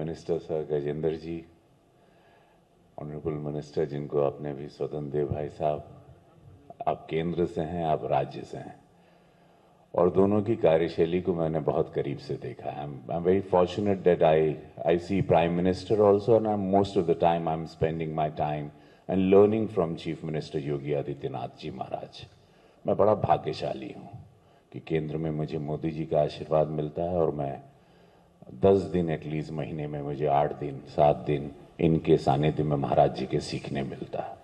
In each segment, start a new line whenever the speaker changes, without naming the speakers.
Minister sir Gajendra जी, honourable minister जिनको आपने भी स्वतंत्र देव भाई साहब, आप केंद्र से हैं, आप राज्य से हैं, और दोनों की कार्यशैली को मैंने बहुत करीब से देखा है। I am very fortunate that I see prime minister also, and most of the time I am spending my time and learning from chief minister Yogi Adityanath ji Maharaj. मैं बड़ा भाग्यशाली हूँ कि केंद्र में मुझे मोदी जी का आशीर्वाद मिलता है, और मैं 10 दिन एटलीस्ट महीने में मुझे 8 दिन 7 दिन इनके सानिध्य में महाराज जी के सीखने मिलता है।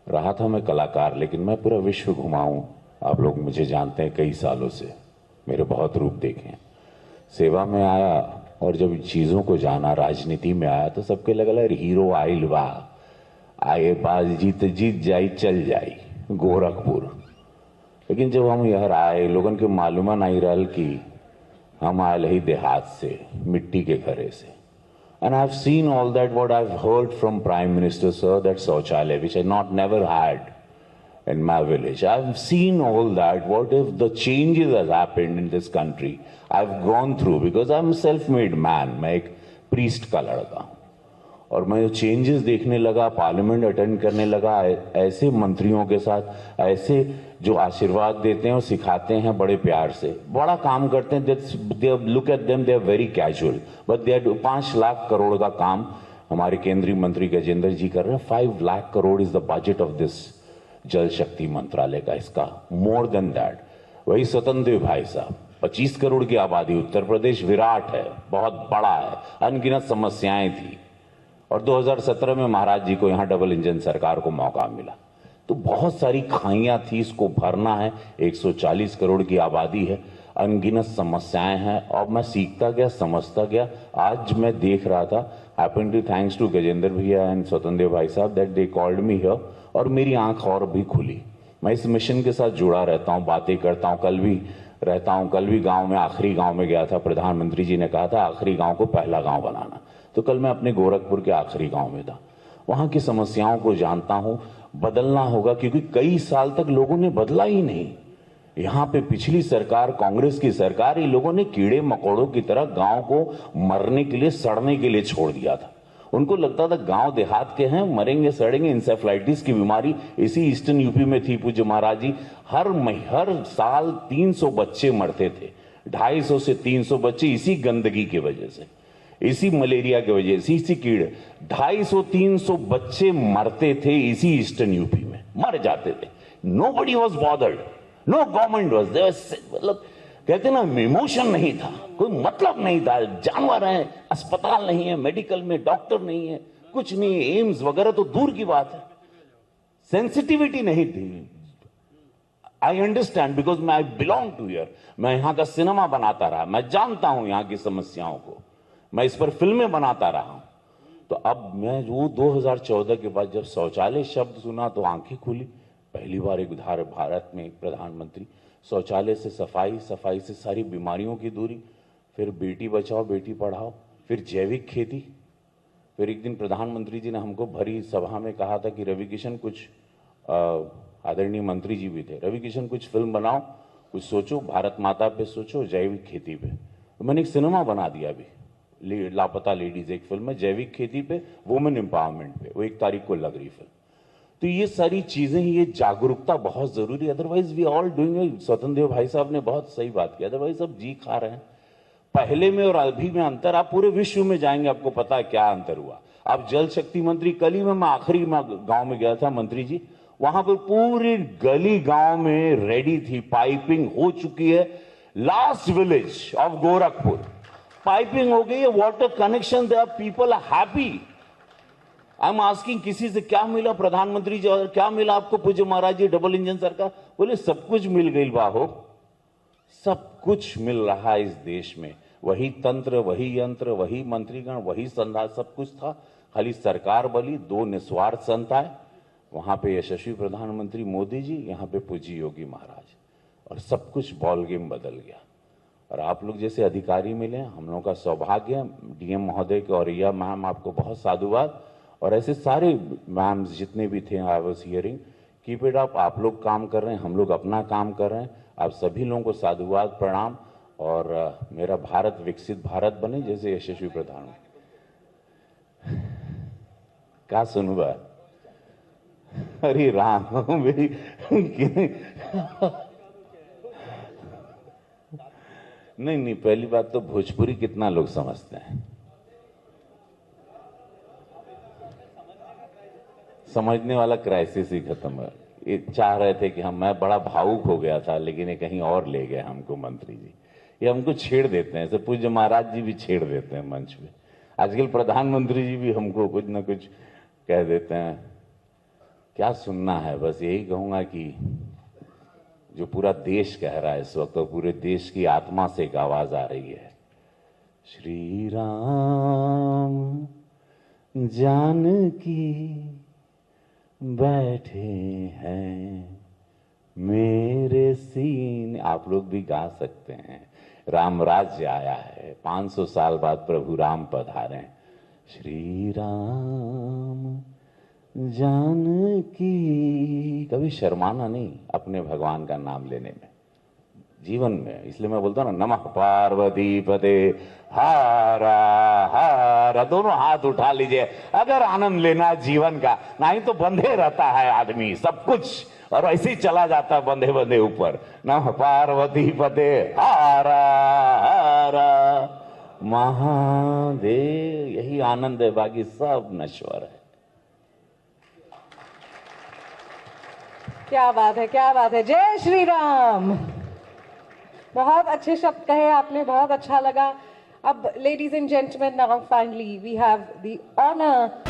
रहा था मैं कलाकार, लेकिन मैं पूरा विश्व घुमा हूं। आप लोग मुझे जानते हैं कई सालों से, मेरे बहुत रूप देखे। सेवा में आया और जब चीज़ों को जाना, राजनीति में आया, तो सबके लगा हीरो आइल वाह आए बाज जीत जाई चल जाई गोरखपुर। लेकिन जब हम यहाँ आए, लोगन के मालूम नहीं रहल कि हम आए ही देहात से, मिट्टी के घरे से। And I've seen all that, what I've heard from Prime Minister, sir, that Shauchalaya, which I never had in my village. I've seen all that, what if the changes has happened in this country. I've gone through, because I'm a self-made man, मैं एक priest का लड़का हूँ, और मैं changes देखने लगा, parliament attend करने लगा, ऐसे मंत्रियों के साथ, ऐसे जो आशीर्वाद देते हैं और सिखाते हैं बड़े प्यार से, बड़ा काम करते हैं। They look at them, they are very casual, but they are 5 lakh crore का काम हमारे केंद्रीय मंत्री गजेंद्र जी कर रहे हैं। 5 lakh crore is the budget of this जल शक्ति मंत्रालय का, इसका मोर देन दैट। वही स्वतंत्र देव भाई साहब, 25 करोड़ की आबादी, उत्तर प्रदेश विराट है, बहुत बड़ा है, अनगिनत समस्याएं थी, और 2017 में महाराज जी को यहां डबल इंजन सरकार को मौका मिला। तो बहुत सारी खाइयां थी, इसको भरना है। 140 करोड़ की आबादी है, अनगिनत समस्याएं हैं, और मैं सीखता गया, समझता गया। आज मैं देख रहा था, happen to thanks to Gajendra भैया एंड स्वतंत्र देव भाई साहब, that they called me here, और मेरी आंख और भी खुली। मैं इस मिशन के साथ जुड़ा रहता हूं, बातें करता हूं, कल भी रहता हूं। कल भी गांव में, आखिरी गांव में गया था। प्रधानमंत्री जी ने कहा था आखिरी गांव को पहला गांव बनाना, तो कल मैं अपने गोरखपुर के आखिरी गांव में था। वहां की समस्याओं को जानता हूं। बदलना होगा, क्योंकि कई साल तक लोगों ने बदला ही नहीं। यहां पे पिछली सरकार, कांग्रेस की सरकार, ये लोगों ने कीड़े मकोड़ों की तरह गांव को मरने के लिए, सड़ने के लिए छोड़ दिया था। उनको लगता था गांव देहात के हैं, मरेंगे सड़ेंगे। इंसेफ्लाइटिस की बीमारी इसी ईस्टर्न यूपी में थी पूज्य महाराज जी। हर साल 300 बच्चे मरते थे, 250 से 300 बच्चे इसी गंदगी की वजह से, इसी मलेरिया की वजह से, इसी कीड़े। 250-300 बच्चे मरते थे इसी ईस्टर्न यूपी में, मर जाते थे। Nobody was bothered, no government was there, मतलब कहते ना, इमोशन नहीं था, कोई मतलब नहीं था। जानवर हैं, अस्पताल नहीं है, मेडिकल में डॉक्टर नहीं है, कुछ नहीं है, एम्स वगैरह तो दूर की बात है। सेंसिटिविटी नहीं थी। आई अंडरस्टैंड, बिकॉज मैं आई बिलोंग टू हियर। मैं यहां का सिनेमा बनाता रहा, मैं जानता हूं यहां की समस्याओं को, मैं इस पर फिल्में बनाता रहा हूं। तो अब मैं वो 2014 के बाद जब शौचालय शब्द सुना तो आंखें खुली। पहली बार एक भारत में एक प्रधानमंत्री, शौचालय से सफाई, सफाई से सारी बीमारियों की दूरी, फिर बेटी बचाओ बेटी पढ़ाओ, फिर जैविक खेती। फिर एक दिन प्रधानमंत्री जी ने हमको भरी सभा में कहा था कि रवि किशन, कुछ आदरणीय मंत्री जी भी थे, रवि किशन कुछ फिल्म बनाओ, कुछ सोचो, भारत माता पे सोचो, जैविक खेती पे। तो मैंने एक सिनेमा बना दिया अभी, लापता लेडीज, एक फिल्म है जैविक खेती पे, वुमेन एम्पावरमेंट पे, वो 1 तारीख को लग रही फिल्म। तो ये सारी चीजें, ये जागरूकता बहुत जरूरी है, otherwise we all doing it. Swatantra Dev भाई साहब ने बहुत सही बात की, अदरवाइज सब जी खा रहे हैं। पहले में और अभी में अंतर, आप पूरे विश्व में जाएंगे आपको पता है क्या अंतर हुआ। आप जल शक्ति मंत्री, कल ही में मैं आखिरी गांव में गया था मंत्री जी, वहां पर पूरी गली गांव में रेडी थी, पाइपिंग हो चुकी है। Last village of Gorakhpur piping हो गई है, water connection, there people are happy. I am asking, किसी से क्या मिला प्रधानमंत्री जी, और क्या मिला आपको पूज्य महाराज जी डबल इंजन सरकार? बोले सब कुछ मिल गई बाहो, सब कुछ मिल रहा है इस देश में। वही तंत्र, वही यंत्र, वही मंत्रीगण, वही संधा, सब कुछ था, खाली सरकार बली, 2 निस्वार्थ संत आए। वहां पे यशस्वी प्रधानमंत्री मोदी जी, यहाँ पे पूज्य योगी महाराज, और सब कुछ बॉल गेम बदल गया। और आप लोग जैसे अधिकारी मिले, हम लोगों का सौभाग्य। डीएम महोदय के और रिया मैम, आपको बहुत साधुवाद, और ऐसे सारे मैम्स जितने भी थे, I was hearing, keep it up. आप लोग काम कर रहे हैं, हम लोग अपना काम कर रहे हैं। आप सभी लोगों को साधुवाद, प्रणाम, और मेरा भारत विकसित भारत बने, जैसे यशस्वी प्रधानमंत्री। क्या सुनूंगा? अरे राम भाई नहीं नहीं, पहली बात तो भोजपुरी कितना लोग समझते हैं? समझने वाला क्राइसिस ही खत्म है। ये चाह रहे थे कि हम, मैं बड़ा भावुक हो गया था, लेकिन ये कहीं और ले गए हमको मंत्री जी। ये हमको छेड़ देते हैं, ऐसे पूज्य महाराज जी भी छेड़ देते हैं मंच पे। आजकल प्रधानमंत्री जी भी हमको कुछ ना कुछ कह देते हैं। क्या सुनना है? बस यही कहूंगा कि जो पूरा देश कह रहा है इस वक्त, और पूरे देश की आत्मा से एक आवाज आ रही है, श्री राम जानकी बैठे हैं मेरे सीने। आप लोग भी गा सकते हैं। राम राज्य आया है, 500 साल बाद प्रभु राम पधारे। श्री राम जानकी। कभी शर्माना नहीं अपने भगवान का नाम लेने में, जीवन में। इसलिए मैं बोलता हूँ ना, नमः पार्वती पते हारा हारा। दोनों हाथ उठा लीजिए अगर आनंद लेना है जीवन का। नहीं तो बंधे रहता है आदमी सब कुछ, और ऐसे ही चला जाता है बंधे बंधे ऊपर। नमः पार्वती पते हारा हारा महादेव। यही आनंद है, बाकी सब नश्वर है।
क्या बात है, क्या बात है। जय श्री राम। बहुत अच्छे शब्द कहे आपने, बहुत अच्छा लगा। अब ladies and gentleman, now finally we have the honour